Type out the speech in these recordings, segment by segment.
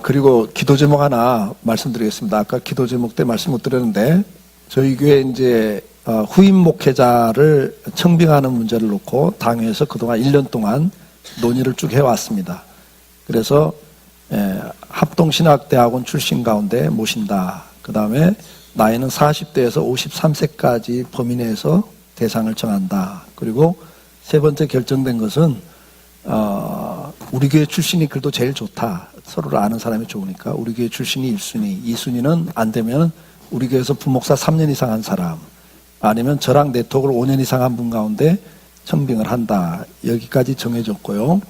그리고 기도 제목 하나 말씀드리겠습니다. 아까 기도 제목 때 말씀 못 드렸는데, 저희 교회 이제 후임 목회자를 청빙하는 문제를 놓고 당회에서 그동안 1년 동안 논의를 쭉 해왔습니다. 그래서 합동신학대학원 출신 가운데 모신다. 그 다음에 나이는 40대에서 53세까지 범위 내에서 대상을 정한다. 그리고 세 번째 결정된 것은 우리 교회 출신이 그래도 제일 좋다. 서로를 아는 사람이 좋으니까 우리 교회 출신이 1순위, 2순위는 안 되면 우리 교회에서 부목사 3년 이상 한 사람, 아니면 저랑 네트워크를 5년 이상 한 분 가운데 청빙을 한다. 여기까지 정해졌고요.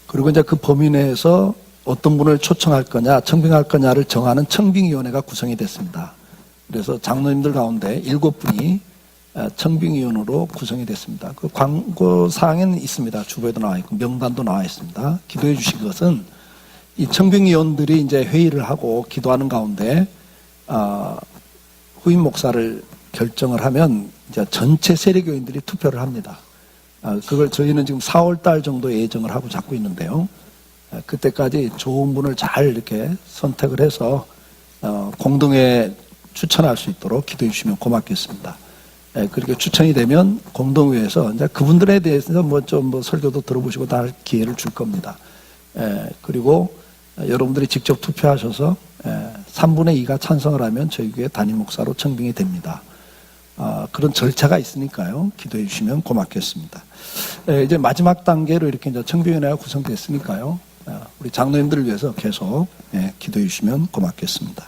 그리고 이제 그 범위 내에서 어떤 분을 초청할 거냐, 청빙할 거냐를 정하는 청빙위원회가 구성이 됐습니다. 그래서 장로님들 가운데 7분이 청빙위원으로 구성이 됐습니다. 그 광고사항에는 있습니다. 주보에도 나와 있고 명단도 나와 있습니다. 기도해 주신 것은 이 청빙위원들이 이제 회의를 하고 기도하는 가운데 후임 목사를 결정을 하면 이제 전체 세례교인들이 투표를 합니다. 그걸 저희는 지금 4월 달 정도 예정을 하고 잡고 있는데요. 그때까지 좋은 분을 잘 이렇게 선택을 해서 공동회에 추천할 수 있도록 기도해 주시면 고맙겠습니다. 그렇게 추천이 되면 공동회에서 이제 그분들에 대해서 좀 설교도 들어보시고 다 기회를 줄 겁니다. 그리고 여러분들이 직접 투표하셔서 3분의 2가 찬성을 하면 저희 교회 담임 목사로 청빙이 됩니다. 그런 절차가 있으니까요. 기도해 주시면 고맙겠습니다. 이제 마지막 단계로 이렇게 이제 청빙위원회가 구성됐으니까요. 우리 장로님들을 위해서 계속 기도해 주시면 고맙겠습니다.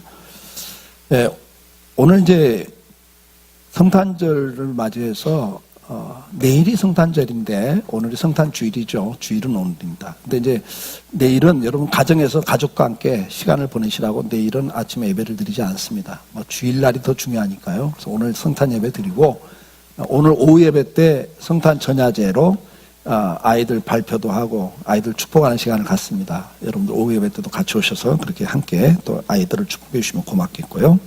오늘 이제 성탄절을 맞이해서 내일이 성탄절인데 오늘이 성탄주일이죠. 주일은 오늘입니다. 근데 이제 내일은 여러분 가정에서 가족과 함께 시간을 보내시라고 내일은 아침에 예배를 드리지 않습니다. 주일날이 더 중요하니까요. 그래서 오늘 성탄 예배 드리고 오늘 오후 예배 때 성탄 전야제로 아이들 발표도 하고 아이들 축복하는 시간을 갖습니다. 여러분들 오후 예배 때도 같이 오셔서 그렇게 함께 또 아이들을 축복해 주시면 고맙겠고요.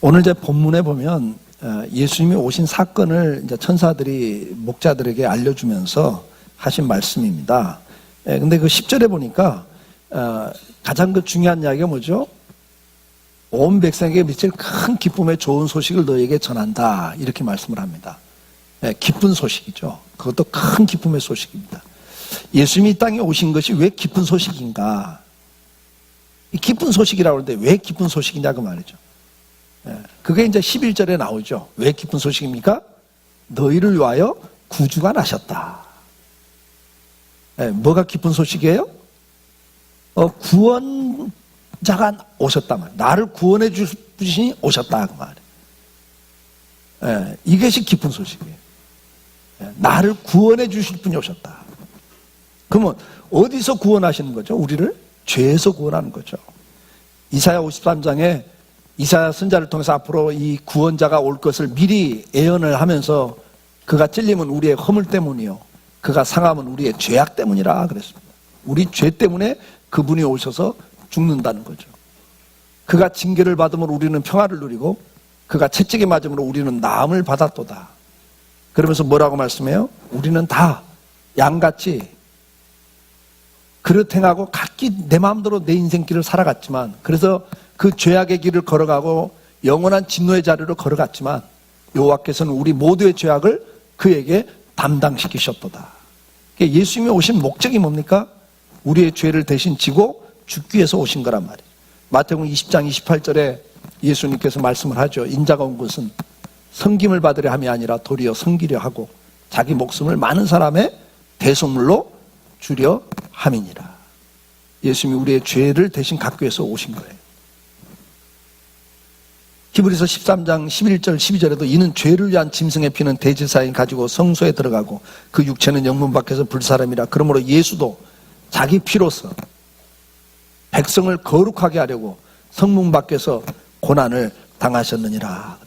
오늘 이제 본문에 보면 예수님이 오신 사건을 이제 천사들이 목자들에게 알려주면서 하신 말씀입니다. 근데 그 10절에 보니까 가장 그 중요한 이야기가 뭐죠? 온 백성에게 미칠 큰 기쁨의 좋은 소식을 너에게 전한다. 이렇게 말씀을 합니다. 기쁜 소식이죠. 그것도 큰 기쁨의 소식입니다. 예수님이 이 땅에 오신 것이 왜 기쁜 소식인가? 이 기쁜 소식이라고 하는데 왜 기쁜 소식이냐 그 말이죠. 그게 이제 11절에 나오죠. 왜 기쁜 소식입니까? 너희를 위하여 구주가 나셨다. 뭐가 기쁜 소식이에요? 구원자가 오셨단 말이에요. 나를 구원해 주신 분이 오셨다 그 말이에요. 이것이 기쁜 소식이에요. 나를 구원해 주실 분이 오셨다. 그러면 어디서 구원하시는 거죠? 우리를 죄에서 구원하는 거죠. 이사야 53장에 이사야 선지자를 통해서 앞으로 이 구원자가 올 것을 미리 예언을 하면서 그가 찔림은 우리의 허물 때문이요 그가 상함은 우리의 죄악 때문이라 그랬습니다. 우리 죄 때문에 그분이 오셔서 죽는다는 거죠. 그가 징계를 받음으로 우리는 평화를 누리고 그가 채찍에 맞음으로 우리는 나음을 받았도다. 그러면서 뭐라고 말씀해요? 우리는 다 양같이 그릇 행하고 각기 내 마음대로 내 인생길을 살아갔지만 그래서 그 죄악의 길을 걸어가고 영원한 진노의 자리로 걸어갔지만 여호와께서는 우리 모두의 죄악을 그에게 담당시키셨도다. 예수님이 오신 목적이 뭡니까? 우리의 죄를 대신 지고 죽기 위해서 오신 거란 말이에요. 마태복음 20장 28절에 예수님께서 말씀을 하죠. 인자가 온 것은 섬김을 받으려 함이 아니라 도리어 섬기려 하고 자기 목숨을 많은 사람의 대속물로 주려 함이니라. 예수님이 우리의 죄를 대신 갖기 위해서 오신 거예요. 히브리서 13장 11절 12절에도 이는 죄를 위한 짐승의 피는 대제사장이 가지고 성소에 들어가고 그 육체는 영문 밖에서 불사람이라. 그러므로 예수도 자기 피로서 백성을 거룩하게 하려고 성문 밖에서 고난을 당하셨느니라.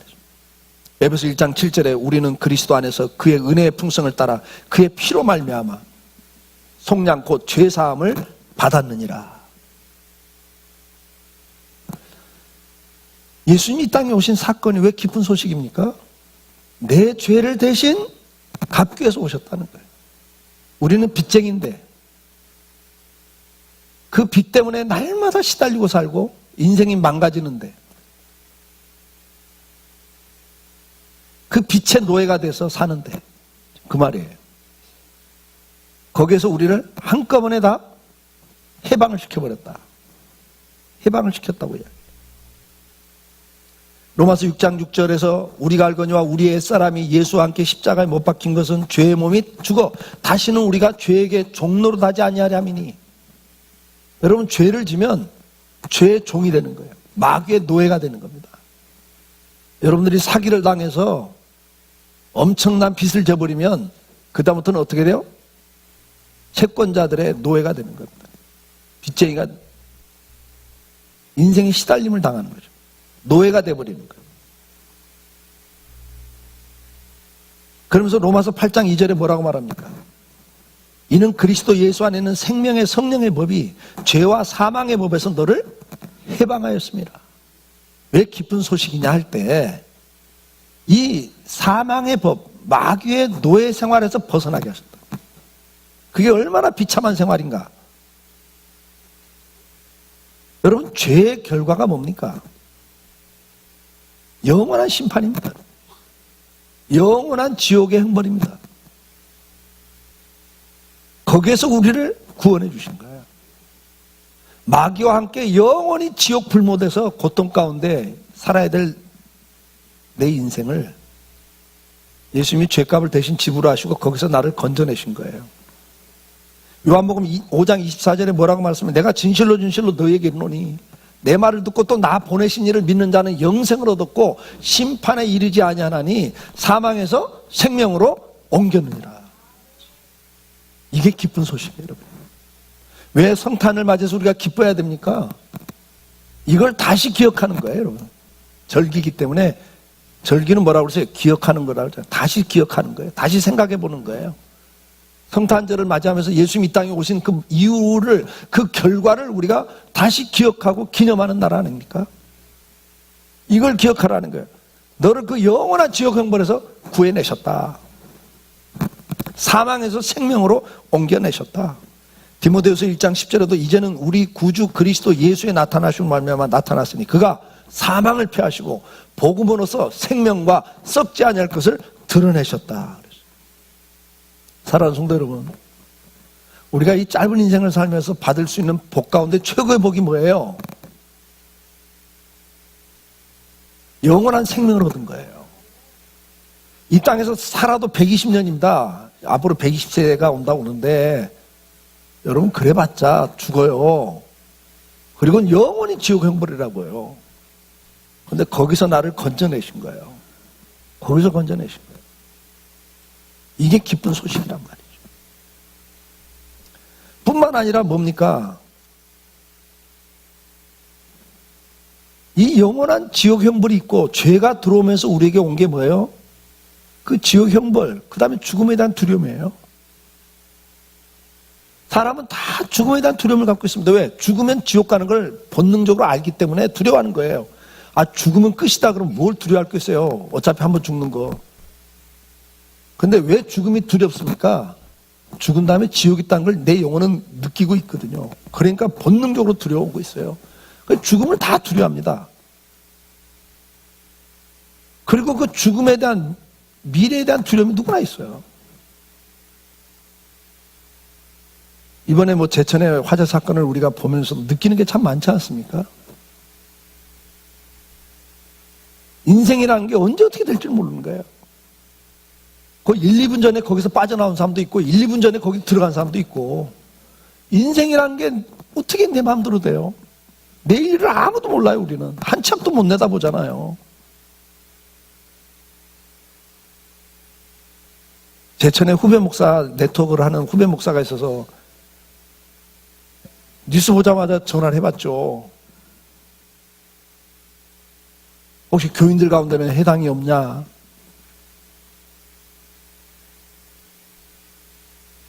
에베소 1장 7절에 우리는 그리스도 안에서 그의 은혜의 풍성을 따라 그의 피로 말미암아 속량 곧 죄사함을 받았느니라. 예수님이 이 땅에 오신 사건이 왜 기쁜 소식입니까? 내 죄를 대신 갚기 위해서 오셨다는 거예요. 우리는 빚쟁인데 그 빚 때문에 날마다 시달리고 살고 인생이 망가지는데 그 빚의 노예가 돼서 사는데 그 말이에요. 거기에서 우리를 한꺼번에 다 해방을 시켜버렸다. 해방을 시켰다고요. 로마서 6장 6절에서 우리가 알거니와 우리의 옛사람이 예수와 함께 십자가에 못 박힌 것은 죄의 몸이 죽어 다시는 우리가 죄에게 종로로 하지 아니하리 함이니. 여러분, 죄를 지면 죄의 종이 되는 거예요. 마귀의 노예가 되는 겁니다. 여러분들이 사기를 당해서 엄청난 빚을 져버리면 그 다음부터는 어떻게 돼요? 채권자들의 노예가 되는 겁니다. 빚쟁이가 인생의 시달림을 당하는 거죠. 노예가 돼버리는 거예요. 그러면서 로마서 8장 2절에 뭐라고 말합니까? 이는 그리스도 예수 안에 있는 생명의 성령의 법이 죄와 사망의 법에서 너를 해방하였습니다. 왜 기쁜 소식이냐 할 때 이 사망의 법, 마귀의 노예 생활에서 벗어나게 하셨다. 그게 얼마나 비참한 생활인가. 여러분, 죄의 결과가 뭡니까? 영원한 심판입니다. 영원한 지옥의 형벌입니다. 거기에서 우리를 구원해 주신 거예요. 마귀와 함께 영원히 지옥 불못에서 고통 가운데 살아야 될 내 인생을 예수님이 죄값을 대신 지불하시고 거기서 나를 건져내신 거예요. 요한복음 5장 24절에 뭐라고 말씀하면 내가 진실로 진실로 너희에게 이르노니 내 말을 듣고 또 나 보내신 이를 믿는 자는 영생을 얻었고 심판에 이르지 아니하나니 사망에서 생명으로 옮겼느니라. 이게 기쁜 소식이에요, 여러분. 왜 성탄을 맞이해서 우리가 기뻐해야 됩니까? 이걸 다시 기억하는 거예요, 여러분. 절기이기 때문에 절기는 뭐라고 그러세요? 기억하는 거라고 그러죠. 다시 기억하는 거예요. 다시 생각해 보는 거예요. 성탄절을 맞이하면서 예수님이 이 땅에 오신 그 이유를, 그 결과를 우리가 다시 기억하고 기념하는 날 아닙니까? 이걸 기억하라는 거예요. 너를 그 영원한 지옥 형벌에서 구해내셨다. 사망에서 생명으로 옮겨내셨다. 디모데후서 1장 10절에도 이제는 우리 구주 그리스도 예수의 나타나심을 말미암아 나타났으니 그가 사망을 패하시고 복음으로써 생명과 썩지 아니할 것을 드러내셨다. 사랑하는 성도 여러분, 우리가 이 짧은 인생을 살면서 받을 수 있는 복 가운데 최고의 복이 뭐예요? 영원한 생명을 얻은 거예요. 이 땅에서 살아도 120년입니다. 앞으로 120세가 온다고 오는데 여러분, 그래봤자 죽어요. 그리고 영원히 지옥 형벌이라고요. 그런데 거기서 나를 건져내신 거예요. 거기서 건져내신 거예요. 이게 기쁜 소식이란 말이죠. 뿐만 아니라 뭡니까? 이 영원한 지옥 형벌이 있고 죄가 들어오면서 우리에게 온 게 뭐예요? 그 지옥 형벌, 그 다음에 죽음에 대한 두려움이에요. 사람은 다 죽음에 대한 두려움을 갖고 있습니다. 왜? 죽으면 지옥 가는 걸 본능적으로 알기 때문에 두려워하는 거예요. 아, 죽으면 끝이다 그러면 뭘 두려워할 거 있어요. 어차피 한번 죽는 거. 근데 왜 죽음이 두렵습니까? 죽은 다음에 지옥이 있다는 걸 내 영혼은 느끼고 있거든요. 그러니까 본능적으로 두려워하고 있어요. 죽음을 다 두려워합니다. 그리고 그 죽음에 대한, 미래에 대한 두려움이 누구나 있어요. 이번에 뭐 제천의 화재 사건을 우리가 보면서 느끼는 게 참 많지 않습니까? 인생이라는 게 언제 어떻게 될지 모르는 거예요. 그 1, 2분 전에 거기서 빠져나온 사람도 있고 1, 2분 전에 거기 들어간 사람도 있고, 인생이라는 게 어떻게 내 마음대로 돼요? 내일을 아무도 몰라요. 우리는 한참도 못 내다보잖아요. 제천에 후배 목사 네트워크를 하는 후배 목사가 있어서 뉴스 보자마자 전화를 해봤죠. 혹시 교인들 가운데는 해당이 없냐?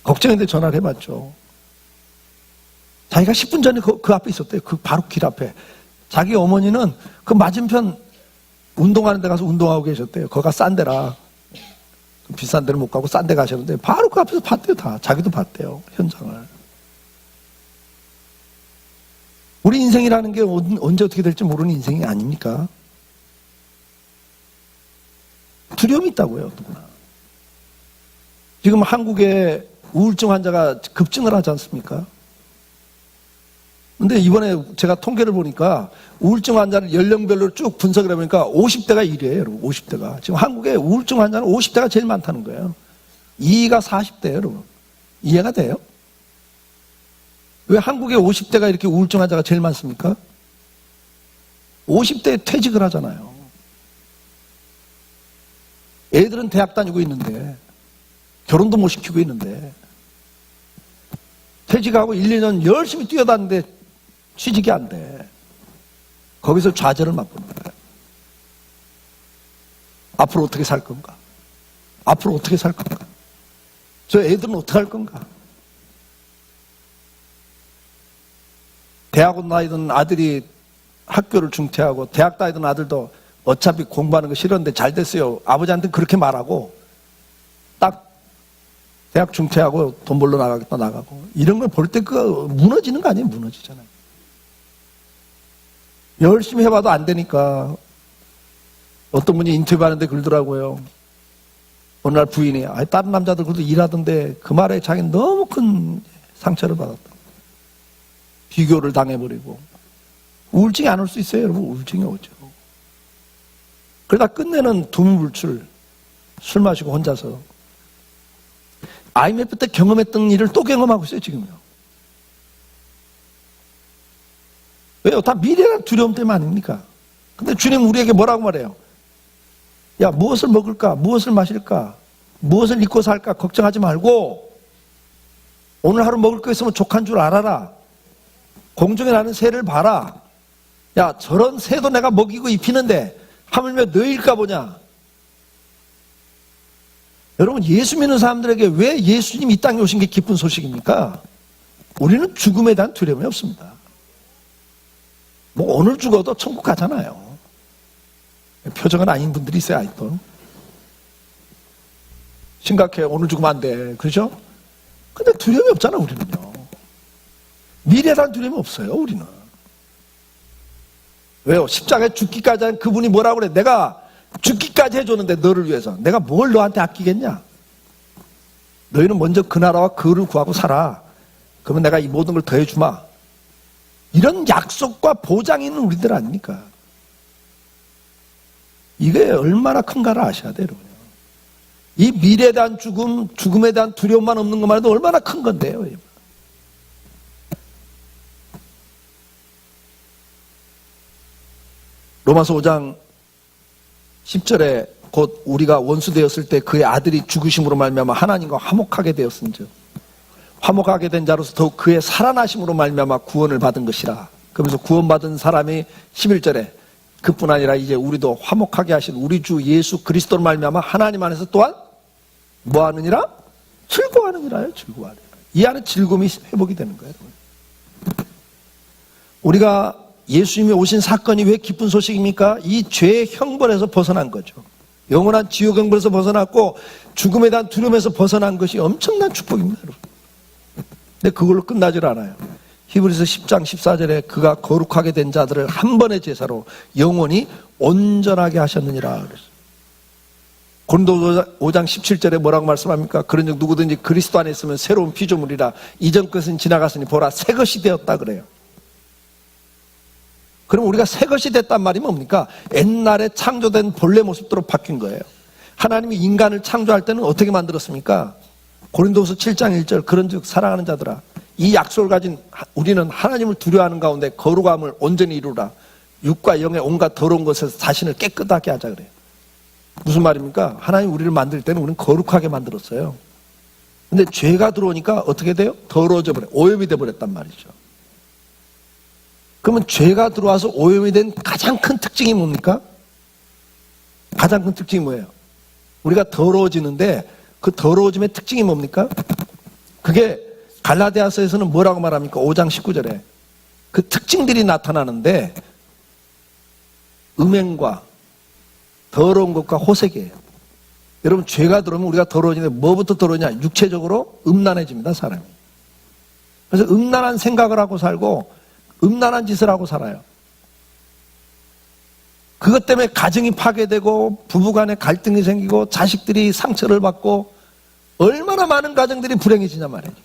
걱정인데 전화를 해봤죠. 자기가 10분 전에 그 앞에 있었대요. 그 바로 길 앞에. 자기 어머니는 그 맞은편 운동하는 데 가서 운동하고 계셨대요. 거기가 싼 데라. 비싼 데는 못 가고 싼 데 가셨는데 바로 그 앞에서 봤대요. 다. 자기도 봤대요. 현장을. 우리 인생이라는 게 언제 어떻게 될지 모르는 인생이 아닙니까? 두려움이 있다고요, 누구나. 지금 한국에 우울증 환자가 급증을 하지 않습니까? 근데 이번에 제가 통계를 보니까 우울증 환자를 연령별로 쭉 분석을 해보니까 50대가 1위에요, 여러분. 50대가. 지금 한국에 우울증 환자는 50대가 제일 많다는 거예요. 2위가 40대예요, 여러분. 이해가 돼요? 왜 한국에 50대가 이렇게 우울증 환자가 제일 많습니까? 50대에 퇴직을 하잖아요. 애들은 대학 다니고 있는데, 결혼도 못 시키고 있는데, 퇴직하고 1, 2년 열심히 뛰어다니는데 취직이 안 돼. 거기서 좌절을 맛보는 거예요. 앞으로 어떻게 살 건가? 앞으로 어떻게 살 건가? 저 애들은 어떻게 할 건가? 대학원 다니던 아들이 학교를 중퇴하고 대학 다니던 아들도 어차피 공부하는 거 싫었는데 잘 됐어요. 아버지한테 그렇게 말하고 딱 대학 중퇴하고 돈 벌러 나가겠다 나가고 이런 걸 볼 때 그 무너지는 거 아니에요? 무너지잖아요. 열심히 해봐도 안 되니까 어떤 분이 인터뷰하는데 그러더라고요. 어느 날 부인이 다른 남자들 그래도 일하던데 그 말에 자기는 너무 큰 상처를 받았다. 비교를 당해버리고 우울증이 안 올 수 있어요, 여러분. 우울증이 오죠. 그러다 끝내는 두문불출, 술 마시고 혼자서 IMF 때 경험했던 일을 또 경험하고 있어요, 지금요. 왜요? 다 미래란 두려움 때문 아닙니까? 근데 주님 우리에게 뭐라고 말해요? 야, 무엇을 먹을까? 무엇을 마실까? 무엇을 입고 살까? 걱정하지 말고 오늘 하루 먹을 거 있으면 족한 줄 알아라. 공중에 나는 새를 봐라. 야, 저런 새도 내가 먹이고 입히는데 하물며 너일까 보냐? 여러분, 예수 믿는 사람들에게 왜 예수님이 이 땅에 오신 게 기쁜 소식입니까? 우리는 죽음에 대한 두려움이 없습니다. 뭐 오늘 죽어도 천국 가잖아요. 표정은 아닌 분들이 있어요, 아직도. 심각해, 오늘 죽으면 안 돼. 그렇죠? 근데 두려움이 없잖아, 우리는요. 미래에 대한 두려움이 없어요, 우리는. 왜요? 십자가에 죽기까지 한 그분이 뭐라고 그래? 내가 죽기까지 해줬는데 너를 위해서 내가 뭘 너한테 아끼겠냐? 너희는 먼저 그 나라와 그를 구하고 살아. 그러면 내가 이 모든 걸 더해주마. 이런 약속과 보장이 있는 우리들 아닙니까? 이게 얼마나 큰가를 아셔야 돼요, 여러분. 이 미래에 대한 죽음, 죽음에 대한 두려움만 없는 것만 해도 얼마나 큰 건데요. 여러분. 로마서 5장 10절에 곧 우리가 원수 되었을 때 그의 아들이 죽으심으로 말미암아 하나님과 화목하게 되었은즉 화목하게 된 자로서 더욱 그의 살아나심으로 말미암아 구원을 받은 것이라. 그러면서 구원받은 사람이 11절에 그뿐 아니라 이제 우리도 화목하게 하신 우리 주 예수 그리스도로 말미암아 하나님 안에서 또한 뭐하느니라? 즐거워하느니라요. 즐거워하느니라. 이 안에 즐거움이 회복이 되는 거예요. 우리가 예수님이 오신 사건이 왜 기쁜 소식입니까? 이 죄의 형벌에서 벗어난 거죠. 영원한 지옥 형벌에서 벗어났고 죽음에 대한 두려움에서 벗어난 것이 엄청난 축복입니다, 여러분. 근데 그걸로 끝나질 않아요. 히브리서 10장 14절에 그가 거룩하게 된 자들을 한 번의 제사로 영원히 온전하게 하셨느니라 그랬어요. 고린도서 5장 17절에 뭐라고 말씀합니까? 그런즉 누구든지 그리스도 안에 있으면 새로운 피조물이라 이전 것은 지나갔으니 보라 새 것이 되었다 그래요. 그럼 우리가 새 것이 됐단 말이 뭡니까? 옛날에 창조된 본래 모습대로 바뀐 거예요. 하나님이 인간을 창조할 때는 어떻게 만들었습니까? 고린도서 7장 1절 그런즉 사랑하는 자들아 이 약속을 가진 우리는 하나님을 두려워하는 가운데 거룩함을 온전히 이루라. 육과 영의 온갖 더러운 것에서 자신을 깨끗하게 하자 그래요. 무슨 말입니까? 하나님 우리를 만들 때는 우리는 거룩하게 만들었어요. 근데 죄가 들어오니까 어떻게 돼요? 더러워져 버려. 오염이 돼 버렸단 말이죠. 그러면 죄가 들어와서 오염이 된 가장 큰 특징이 뭡니까? 가장 큰 특징이 뭐예요? 우리가 더러워지는데 그 더러워짐의 특징이 뭡니까? 그게 갈라디아서에서는 뭐라고 말합니까? 5장 19절에 그 특징들이 나타나는데 음행과 더러운 것과 호색이에요. 여러분 죄가 들어오면 우리가 더러워지는데 뭐부터 더러우냐? 육체적으로 음란해집니다, 사람이. 그래서 음란한 생각을 하고 살고 음란한 짓을 하고 살아요. 그것 때문에 가정이 파괴되고 부부간에 갈등이 생기고 자식들이 상처를 받고 얼마나 많은 가정들이 불행해지냐 말이에요.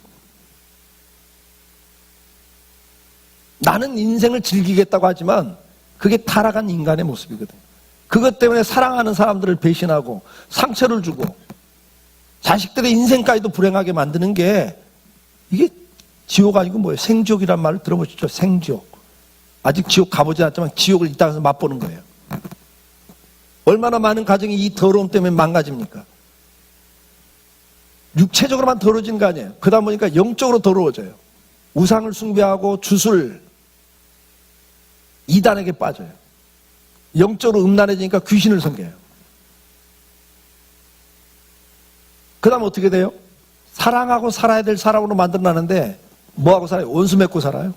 나는 인생을 즐기겠다고 하지만 그게 타락한 인간의 모습이거든요. 그것 때문에 사랑하는 사람들을 배신하고 상처를 주고 자식들의 인생까지도 불행하게 만드는 게 이게 지옥 아니고 뭐예요? 생지옥이란 말을 들어보시죠. 생지옥. 아직 지옥 가보지 않았지만 지옥을 이 땅에서 맛보는 거예요. 얼마나 많은 가정이 이 더러움 때문에 망가집니까? 육체적으로만 더러워지는 거 아니에요. 그러다 보니까 영적으로 더러워져요. 우상을 숭배하고 주술, 이단에게 빠져요. 영적으로 음란해지니까 귀신을 섬겨요. 그 다음 어떻게 돼요? 사랑하고 살아야 될 사람으로 만들어놨는데 뭐하고 살아요? 원수 맺고 살아요.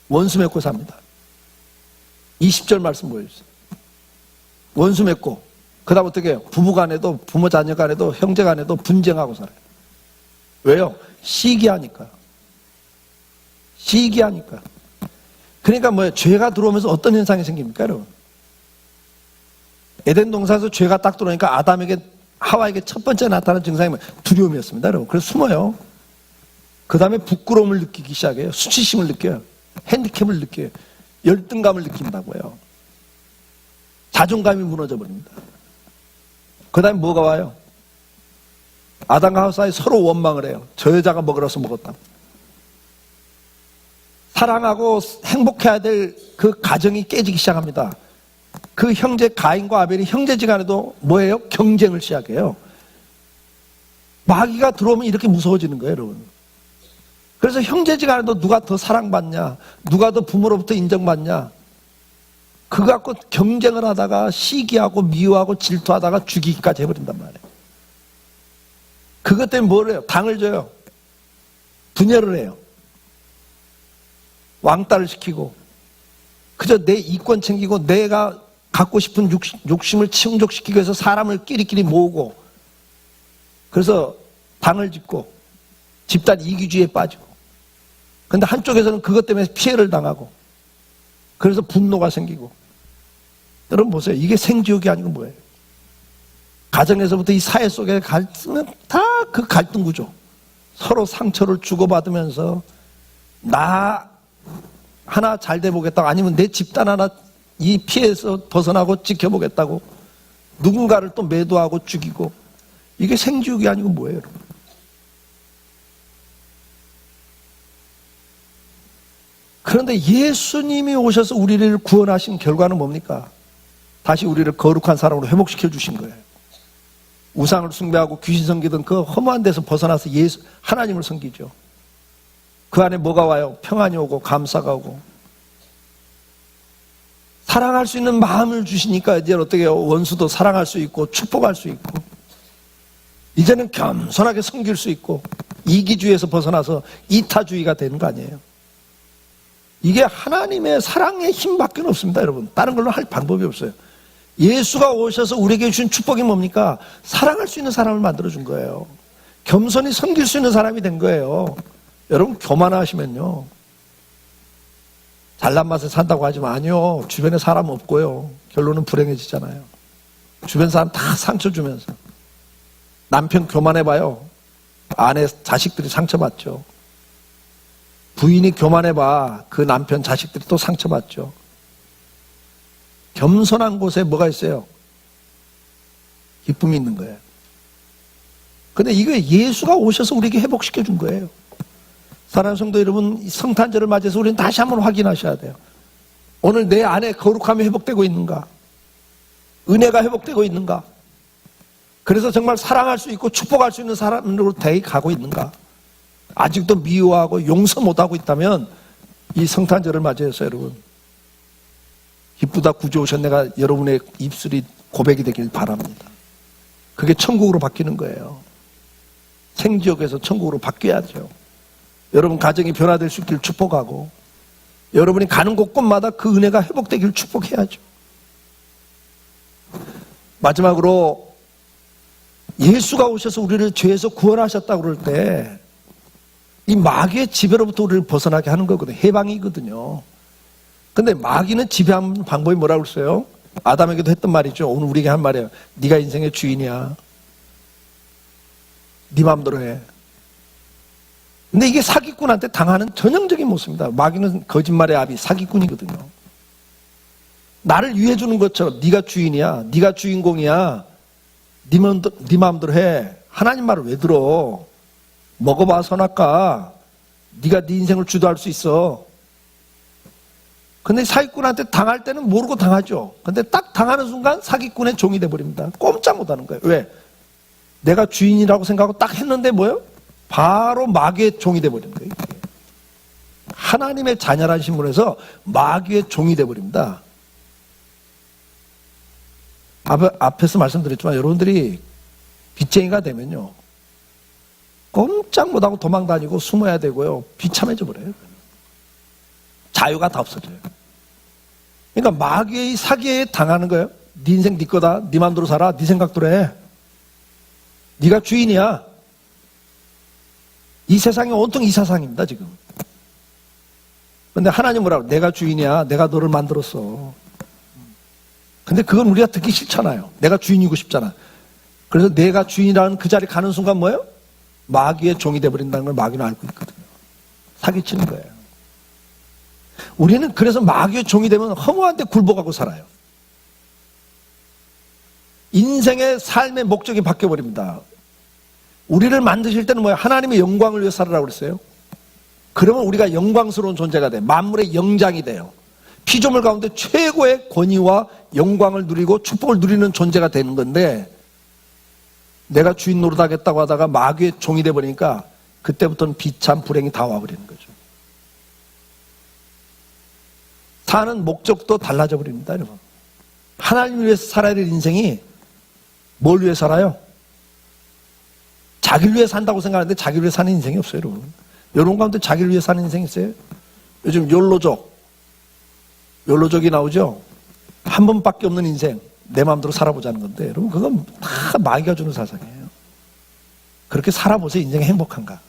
원수 맺고 삽니다. 20절 말씀 보여주세요. 원수 맺고 그 다음 어떻게 해요? 부부 간에도 부모 자녀 간에도 형제 간에도 분쟁하고 살아요. 왜요? 시기하니까. 시기하니까. 그러니까 뭐예요? 죄가 들어오면서 어떤 현상이 생깁니까, 여러분? 에덴 동산에서 죄가 딱 들어오니까 아담에게, 하와에게 첫 번째 나타난 증상이 뭐예요? 두려움이었습니다, 여러분. 그래서 숨어요. 그 다음에 부끄러움을 느끼기 시작해요. 수치심을 느껴요. 핸디캡을 느껴요. 열등감을 느낀다고요. 자존감이 무너져 버립니다. 그 다음에 뭐가 와요? 아담과 하와 사이 서로 원망을 해요. 저 여자가 먹으라서 먹었다고. 사랑하고 행복해야 될 그 가정이 깨지기 시작합니다. 그 형제 가인과 아벨이 형제지간에도 뭐예요? 경쟁을 시작해요. 마귀가 들어오면 이렇게 무서워지는 거예요, 여러분. 그래서 형제지간에도 누가 더 사랑받냐, 누가 더 부모로부터 인정받냐, 그거 갖고 경쟁을 하다가 시기하고 미워하고 질투하다가 죽이기까지 해버린단 말이에요. 그것 때문에 뭘 해요? 당을 줘요. 분열을 해요. 왕따를 시키고 그저 내 이권 챙기고 내가 갖고 싶은 욕심을 충족시키기 위해서 사람을 끼리끼리 모으고 그래서 당을 짓고 집단 이기주의에 빠지고 근데 한쪽에서는 그것 때문에 피해를 당하고 그래서 분노가 생기고 여러분 보세요. 이게 생지옥이 아니고 뭐예요? 가정에서부터 이 사회 속의 갈등은 다 그 갈등 구조. 서로 상처를 주고받으면서 나 하나 잘 돼보겠다고 아니면 내 집단 하나 이 피해에서 벗어나고 지켜보겠다고 누군가를 또 매도하고 죽이고 이게 생지옥이 아니고 뭐예요, 여러분? 그런데 예수님이 오셔서 우리를 구원하신 결과는 뭡니까? 다시 우리를 거룩한 사람으로 회복시켜 주신 거예요. 우상을 숭배하고 귀신 섬기던 그 허무한 데서 벗어나서 하나님을 섬기죠. 그 안에 뭐가 와요? 평안이 오고 감사가 오고 사랑할 수 있는 마음을 주시니까 이제 어떻게 해요? 원수도 사랑할 수 있고 축복할 수 있고 이제는 겸손하게 섬길 수 있고 이기주의에서 벗어나서 이타주의가 되는 거 아니에요? 이게 하나님의 사랑의 힘밖에 없습니다, 여러분. 다른 걸로 할 방법이 없어요. 예수가 오셔서 우리에게 주신 축복이 뭡니까? 사랑할 수 있는 사람을 만들어준 거예요. 겸손히 섬길 수 있는 사람이 된 거예요. 여러분 교만하시면요 잘난 맛에 산다고 하지만 아니요. 주변에 사람 없고요. 결론은 불행해지잖아요. 주변 사람 다 상처 주면서 남편 교만해봐요. 아내 자식들이 상처받죠. 부인이 교만해봐. 그 남편 자식들이 또 상처받죠. 겸손한 곳에 뭐가 있어요? 기쁨이 있는 거예요. 근데 이거 예수가 오셔서 우리에게 회복시켜 준 거예요. 사랑하는 성도 여러분, 성탄절을 맞이해서 우리는 다시 한번 확인하셔야 돼요. 오늘 내 안에 거룩함이 회복되고 있는가? 은혜가 회복되고 있는가? 그래서 정말 사랑할 수 있고 축복할 수 있는 사람으로 대해 가고 있는가? 아직도 미워하고 용서 못하고 있다면 이 성탄절을 맞이해서 여러분 기쁘다 구주 오셨네가 여러분의 입술이 고백이 되길 바랍니다. 그게 천국으로 바뀌는 거예요. 생지옥에서 천국으로 바뀌어야죠. 여러분 가정이 변화될 수 있길 축복하고 여러분이 가는 곳곳마다 그 은혜가 회복되길 축복해야죠. 마지막으로 예수가 오셔서 우리를 죄에서 구원하셨다고 그럴 때 이 마귀의 지배로부터 우리를 벗어나게 하는 거거든요. 해방이거든요. 근데 마귀는 지배하는 방법이 뭐라고 그랬어요? 아담에게도 했던 말이죠. 오늘 우리에게 한 말이에요. 네가 인생의 주인이야. 네 마음대로 해. 근데 이게 사기꾼한테 당하는 전형적인 모습입니다. 마귀는 거짓말의 아비, 사기꾼이거든요. 나를 위해 주는 것처럼 네가 주인이야. 네가 주인공이야. 네 마음대로 해. 하나님 말을 왜 들어? 먹어봐 선악과. 네가 네 인생을 주도할 수 있어. 근데 사기꾼한테 당할 때는 모르고 당하죠. 근데 딱 당하는 순간 사기꾼의 종이 돼버립니다. 꼼짝 못하는 거예요. 왜? 내가 주인이라고 생각하고 딱 했는데 뭐예요? 바로 마귀의 종이 돼버리는 거예요. 하나님의 자녀라는 신분에서 마귀의 종이 돼버립니다. 앞에서 말씀드렸지만 여러분들이 빚쟁이가 되면요, 꼼짝 못하고 도망 다니고 숨어야 되고요, 비참해져 버려요. 자유가 다 없어져요. 그러니까 마귀의 사기에 당하는 거예요. 네 인생 네 거다. 네 맘대로 살아. 네 생각대로 해. 네가 주인이야. 이 세상이 온통 이 세상입니다, 지금. 근데 하나님 뭐라고? 내가 주인이야. 내가 너를 만들었어. 근데 그건 우리가 듣기 싫잖아요. 내가 주인이고 싶잖아. 그래서 내가 주인이라는 그 자리에 가는 순간 뭐예요? 마귀의 종이 돼버린다는 걸 마귀는 알고 있거든요. 사기치는 거예요. 우리는 그래서 마귀의 종이 되면 허무한 데 굴복하고 살아요. 인생의 삶의 목적이 바뀌어버립니다. 우리를 만드실 때는 뭐예요? 하나님의 영광을 위해 살으라고 그랬어요. 그러면 우리가 영광스러운 존재가 돼. 만물의 영장이 돼요. 피조물 가운데 최고의 권위와 영광을 누리고 축복을 누리는 존재가 되는 건데, 내가 주인 노릇하겠다고 하다가 마귀의 종이 돼버리니까 그때부터는 비참 불행이 다 와버리는 거죠. 사는 목적도 달라져 버립니다, 여러분. 하나님을 위해서 살아야 될 인생이 뭘 위해 살아요? 자기를 위해 산다고 생각하는데 자기를 위해 사는 인생이 없어요, 여러분. 여러분 가운데 자기를 위해 사는 인생이 있어요? 요즘 욜로족이 나오죠? 한 번밖에 없는 인생, 내 마음대로 살아보자는 건데, 여러분, 그건 다 마귀가 주는 사상이에요. 그렇게 살아보세요, 인생이 행복한가?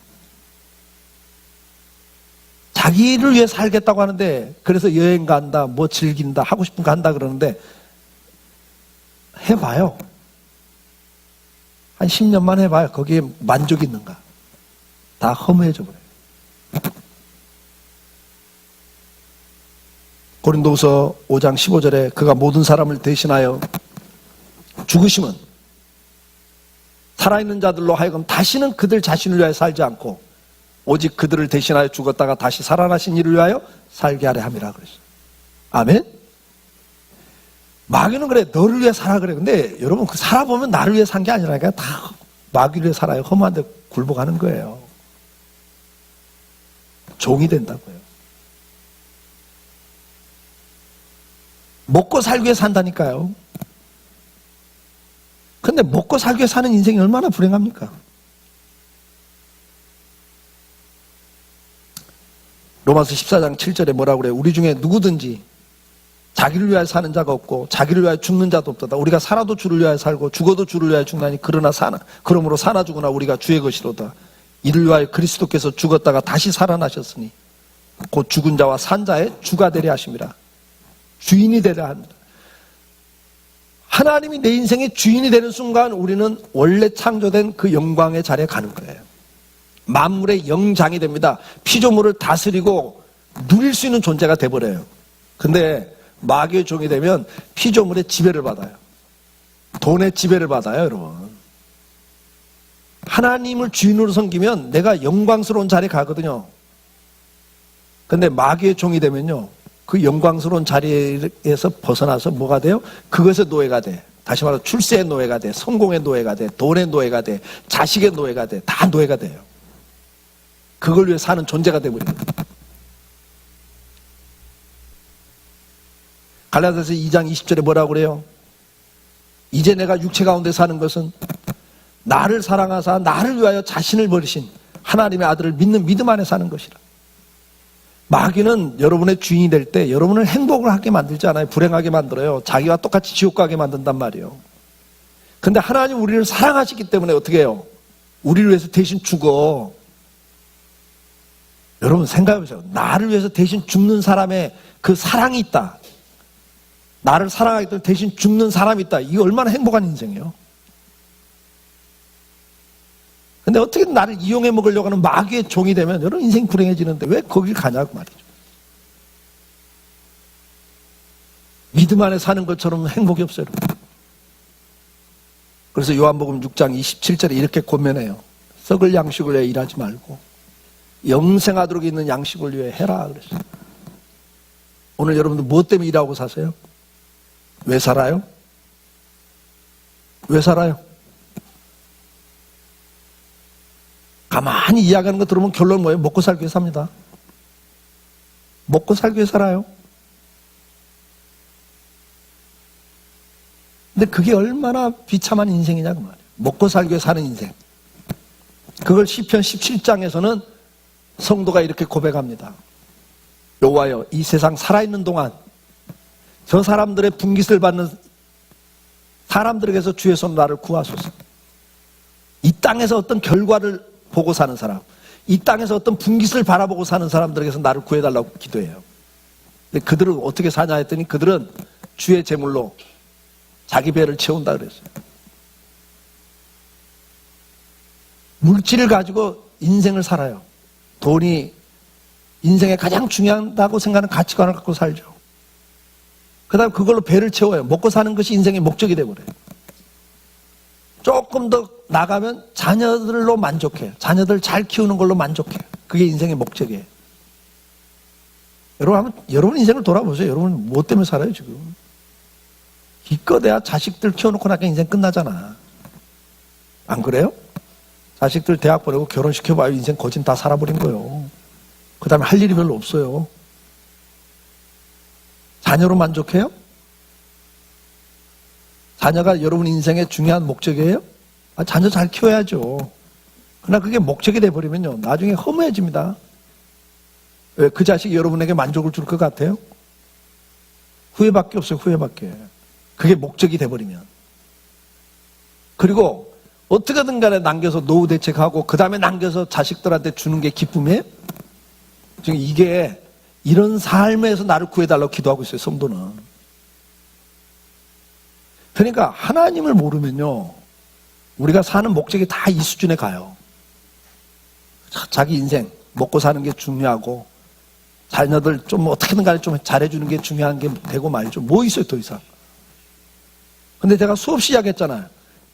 자기를 위해 살겠다고 하는데, 그래서 여행 간다, 뭐 즐긴다, 하고 싶은 거 한다 그러는데, 해봐요. 한 10년만 해봐요. 거기에 만족이 있는가? 다 허무해져 버려요. 고린도후서 5장 15절에 그가 모든 사람을 대신하여 죽으심은 살아있는 자들로 하여금 다시는 그들 자신을 위하여 살지 않고 오직 그들을 대신하여 죽었다가 다시 살아나신 이를 위하여 살게 하려 함이라 그랬어요. 아멘? 마귀는 그래, 너를 위해 살아 그래. 근데 여러분, 그 살아보면 나를 위해 산 게 아니라니까. 다 마귀를 위해 살아요. 험한데 굴복하는 거예요. 종이 된다고요. 먹고 살기 위해 산다니까요. 근데 먹고 살기 위해 사는 인생이 얼마나 불행합니까? 로마서 14장 7절에 뭐라고 그래요? 우리 중에 누구든지 자기를 위하여 사는 자가 없고 자기를 위하여 죽는 자도 없도다. 우리가 살아도 주를 위하여 살고 죽어도 주를 위하여 죽나니 그러므로 사나 죽으나 우리가 주의 것이로다. 이를 위하여 그리스도께서 죽었다가 다시 살아나셨으니 곧 죽은 자와 산 자의 주가 되려 하심이라. 주인이 되려 합니다. 하나님이 내 인생의 주인이 되는 순간 우리는 원래 창조된 그 영광의 자리에 가는 거예요. 만물의 영장이 됩니다. 피조물을 다스리고 누릴 수 있는 존재가 돼버려요. 근데 마귀의 종이 되면 피조물의 지배를 받아요. 돈의 지배를 받아요, 여러분. 하나님을 주인으로 섬기면 내가 영광스러운 자리에 가거든요. 근데 마귀의 종이 되면요, 그 영광스러운 자리에서 벗어나서 뭐가 돼요? 그것의 노예가 돼. 다시 말해서 출세의 노예가 돼. 성공의 노예가 돼. 돈의 노예가 돼. 자식의 노예가 돼. 다 노예가 돼요. 그걸 위해 사는 존재가 돼버려요. 갈라디아서 2장 20절에 뭐라고 그래요? 이제 내가 육체 가운데 사는 것은 나를 사랑하사 나를 위하여 자신을 버리신 하나님의 아들을 믿는 믿음 안에 사는 것이라. 마귀는 여러분의 주인이 될 때 여러분을 행복을 하게 만들지 않아요. 불행하게 만들어요. 자기와 똑같이 지옥 가게 만든단 말이에요. 근데 하나님 우리를 사랑하시기 때문에 어떻게 해요? 우리를 위해서 대신 죽어. 여러분 생각해보세요. 나를 위해서 대신 죽는 사람의 그 사랑이 있다. 나를 사랑하기 때문에 대신 죽는 사람이 있다. 이게 얼마나 행복한 인생이에요. 근데 어떻게든 나를 이용해 먹으려고 하는 마귀의 종이 되면 여러분 인생 불행해지는데 왜 거길 가냐고 말이죠. 믿음 안에 사는 것처럼 행복이 없어요. 그래서 요한복음 6장 27절에 이렇게 권면해요. 썩을 양식을 위해 일하지 말고 영생하도록 있는 양식을 위해 해라 그랬어요. 오늘 여러분들 무엇 때문에 일하고 사세요? 왜 살아요? 왜 살아요? 가만히 이야기하는 거 들으면 결론은 뭐예요? 먹고 살기 위해 삽니다. 먹고 살기 위해 살아요. 근데 그게 얼마나 비참한 인생이냐고 말이에요. 먹고 살기 위해 사는 인생. 그걸 시편 17장에서는 성도가 이렇게 고백합니다. 여호와여, 이 세상 살아있는 동안 저 사람들의 분깃을 받는 사람들에게서 주의 손 나를 구하소서. 이 땅에서 어떤 결과를 보고 사는 사람, 이 땅에서 어떤 분깃을 바라보고 사는 사람들에게서 나를 구해달라고 기도해요. 근데 그들은 어떻게 사냐 했더니 그들은 주의 제물로 자기 배를 채운다 그랬어요. 물질을 가지고 인생을 살아요. 돈이 인생에 가장 중요하다고 생각하는 가치관을 갖고 살죠. 그 다음에 그걸로 배를 채워요. 먹고 사는 것이 인생의 목적이 되어버려요. 조금 더 나가면 자녀들로 만족해요. 자녀들 잘 키우는 걸로 만족해요. 그게 인생의 목적이에요. 여러분 인생을 돌아보세요. 여러분 뭐 때문에 살아요 지금? 기껏해야 자식들 키워놓고 나니까 인생 끝나잖아. 안 그래요? 자식들 대학 보내고 결혼시켜봐요. 인생 거진 다 살아버린 거예요. 그 다음에 할 일이 별로 없어요. 자녀로 만족해요? 자녀가 여러분 인생의 중요한 목적이에요? 자녀 잘 키워야죠. 그러나 그게 목적이 돼버리면요, 나중에 허무해집니다. 왜? 그 자식이 여러분에게 만족을 줄 것 같아요? 후회밖에 없어요, 후회밖에. 그게 목적이 돼버리면. 그리고 어떻게든 간에 남겨서 노후 대책하고 그 다음에 남겨서 자식들한테 주는 게 기쁨이에요? 지금 이게 이런 삶에서 나를 구해달라고 기도하고 있어요, 성도는. 그러니까 하나님을 모르면요, 우리가 사는 목적이 다 이 수준에 가요. 자기 인생 먹고 사는 게 중요하고 자녀들 좀 어떻게든 간에 좀 잘해주는 게 중요한 게 되고 말이죠. 뭐 있어요 더 이상. 근데 제가 수없이 이야기했잖아요.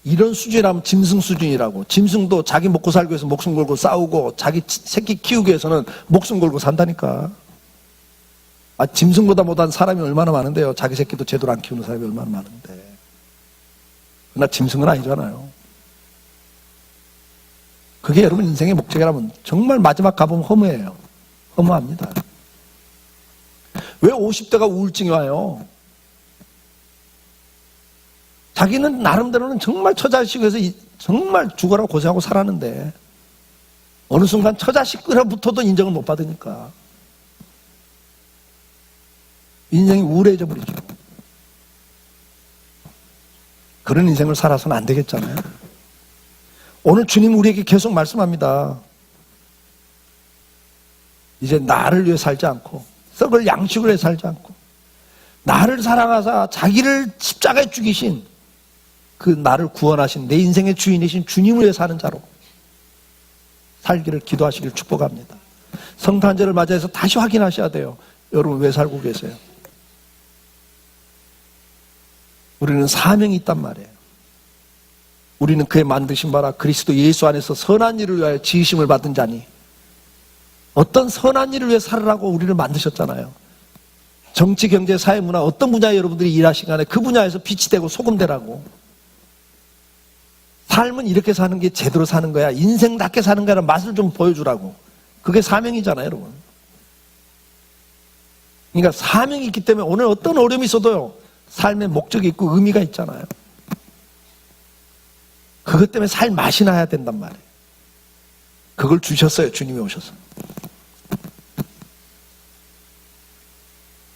이런 수준이라면 짐승 수준이라고. 짐승도 자기 먹고 살기 위해서 목숨 걸고 싸우고 자기 새끼 키우기 위해서는 목숨 걸고 산다니까. 짐승보다 못한 사람이 얼마나 많은데요. 자기 새끼도 제대로 안 키우는 사람이 얼마나 많은데. 그러나 짐승은 아니잖아요. 그게 여러분 인생의 목적이라면 정말 마지막 가보면 허무해요. 허무합니다. 왜 50대가 우울증이 와요? 자기는 나름대로는 정말 처자식 위해서 정말 죽어라 고생하고 살았는데 어느 순간 처자식으로부터도 인정을 못 받으니까 인생이 우울해져 버리죠. 그런 인생을 살아서는 안 되겠잖아요. 오늘 주님 우리에게 계속 말씀합니다. 이제 나를 위해 살지 않고 썩을 양식을 위해 살지 않고 나를 사랑하사 자기를 십자가에 죽이신 그 나를 구원하신 내 인생의 주인이신 주님을 위해 사는 자로 살기를 기도하시길 축복합니다. 성탄절을 맞이해서 다시 확인하셔야 돼요. 여러분 왜 살고 계세요? 우리는 사명이 있단 말이에요. 우리는 그의 만드신 바라 그리스도 예수 안에서 선한 일을 위하여 지으심을 받은 자니 어떤 선한 일을 위해 살으라고 우리를 만드셨잖아요. 정치, 경제, 사회, 문화 어떤 분야에 여러분들이 일하신 간에 그 분야에서 빛이 되고 소금 되라고. 삶은 이렇게 사는 게 제대로 사는 거야. 인생답게 사는 거라는 맛을 좀 보여주라고. 그게 사명이잖아요, 여러분. 그러니까 사명이 있기 때문에 오늘 어떤 어려움이 있어도요, 삶의 목적이 있고 의미가 있잖아요. 그것 때문에 살 맛이 나야 된단 말이에요. 그걸 주셨어요, 주님이 오셔서.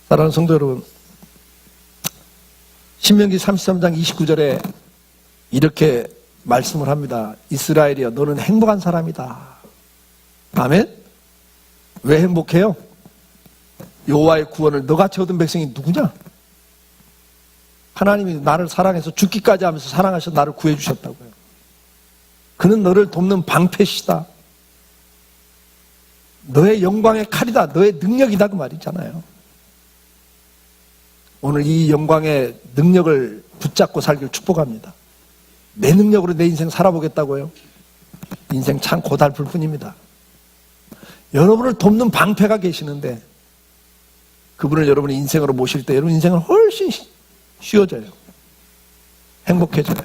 사랑하는 성도 여러분, 신명기 33장 29절에 이렇게 말씀을 합니다. 이스라엘이여, 너는 행복한 사람이다. 아멘? 왜 행복해요? 여호와의 구원을 너같이 얻은 백성이 누구냐? 하나님이 나를 사랑해서 죽기까지 하면서 사랑하셔서 나를 구해주셨다고요. 그는 너를 돕는 방패시다. 너의 영광의 칼이다. 너의 능력이다. 그 말이잖아요. 오늘 이 영광의 능력을 붙잡고 살기를 축복합니다. 내 능력으로 내 인생 살아보겠다고요? 인생 참 고달플 뿐입니다. 여러분을 돕는 방패가 계시는데 그분을 여러분의 인생으로 모실 때 여러분 인생은 훨씬 쉬워져요. 행복해져요.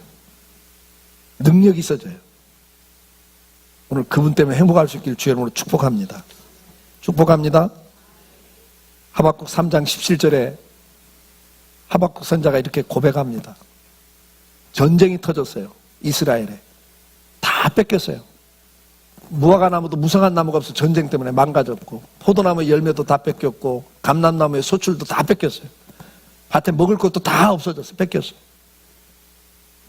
능력이 있어져요. 오늘 그분 때문에 행복할 수 있기를 주의 이름으로 축복합니다. 축복합니다. 하박국 3장 17절에 하박국 선자가 이렇게 고백합니다. 전쟁이 터졌어요. 이스라엘에. 다 뺏겼어요. 무화과 나무도 무성한 나무가 없어 전쟁 때문에 망가졌고 포도나무 열매도 다 뺏겼고 감람나무의 소출도 다 뺏겼어요. 밭에 먹을 것도 다 없어졌어요. 뺏겼어요.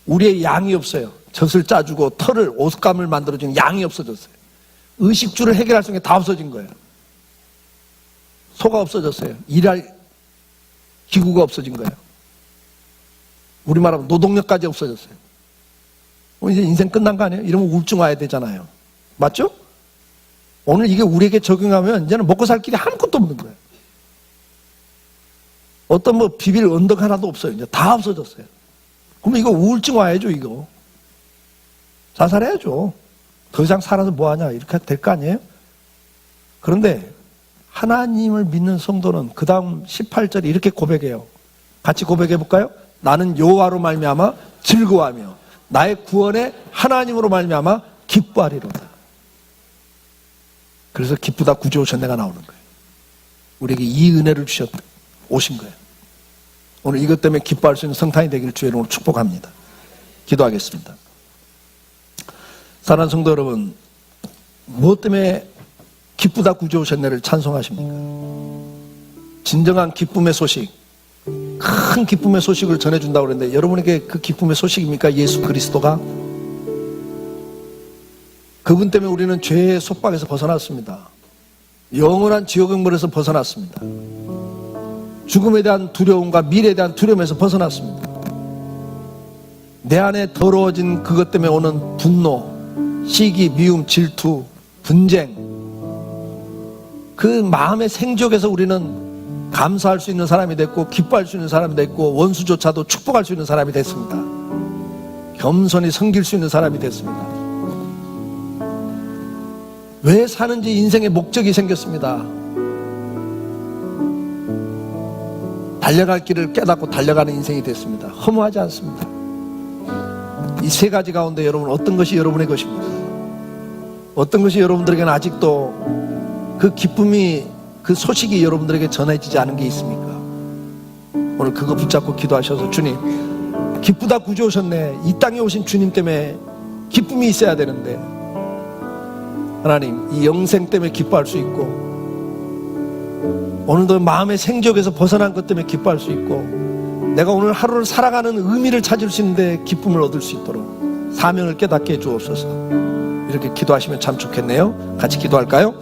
우리의 양이 없어요. 젖을 짜주고 털을 옷감을 만들어주는 양이 없어졌어요. 의식주를 해결할 수 있는 게 다 없어진 거예요. 소가 없어졌어요. 일할 기구가 없어진 거예요. 우리말하면 노동력까지 없어졌어요. 이제 인생 끝난 거 아니에요? 이러면 우울증 와야 되잖아요. 맞죠? 오늘 이게 우리에게 적용하면 이제는 먹고 살 길이 아무것도 없는 거예요. 어떤 뭐 비빌 언덕 하나도 없어요. 이제 다 없어졌어요. 그러면 이거 우울증 와야죠, 이거. 자살해야죠. 더 이상 살아서 뭐하냐, 이렇게 될 거 아니에요? 그런데 하나님을 믿는 성도는 그 다음 18절에 이렇게 고백해요. 같이 고백해 볼까요? 나는 여호와로 말미암아 즐거워하며 나의 구원의 하나님으로 말미암아 기뻐하리로다. 그래서 기쁘다 구주오셨네가 나오는 거예요. 우리에게 이 은혜를 오신 거예요. 오늘 이것 때문에 기뻐할 수 있는 성탄이 되기를 주의 이름으로 축복합니다. 기도하겠습니다. 사랑하는 성도 여러분, 무엇 때문에 기쁘다 구주오셨네를 찬송하십니까? 진정한 기쁨의 소식, 큰 기쁨의 소식을 전해준다고 그랬는데 여러분에게 그 기쁨의 소식입니까? 예수 그리스도가? 그분 때문에 우리는 죄의 속박에서 벗어났습니다. 영원한 지옥의 물에서 벗어났습니다. 죽음에 대한 두려움과 미래에 대한 두려움에서 벗어났습니다. 내 안에 더러워진 그것 때문에 오는 분노, 시기, 미움, 질투, 분쟁, 그 마음의 생족에서 우리는 감사할 수 있는 사람이 됐고 기뻐할 수 있는 사람이 됐고 원수조차도 축복할 수 있는 사람이 됐습니다. 겸손히 섬길 수 있는 사람이 됐습니다. 왜 사는지 인생의 목적이 생겼습니다. 달려갈 길을 깨닫고 달려가는 인생이 됐습니다. 허무하지 않습니다. 이 세 가지 가운데 여러분 어떤 것이 여러분의 것입니까? 어떤 것이 여러분들에게는 아직도 그 기쁨이, 그 소식이 여러분들에게 전해지지 않은 게 있습니까? 오늘 그거 붙잡고 기도하셔서 주님, 기쁘다 구주 오셨네. 이 땅에 오신 주님 때문에 기쁨이 있어야 되는데 하나님, 이 영생 때문에 기뻐할 수 있고 오늘도 마음의 생족에서 벗어난 것 때문에 기뻐할 수 있고 내가 오늘 하루를 살아가는 의미를 찾을 수 있는데 기쁨을 얻을 수 있도록 사명을 깨닫게 해주옵소서. 이렇게 기도하시면 참 좋겠네요. 같이 기도할까요?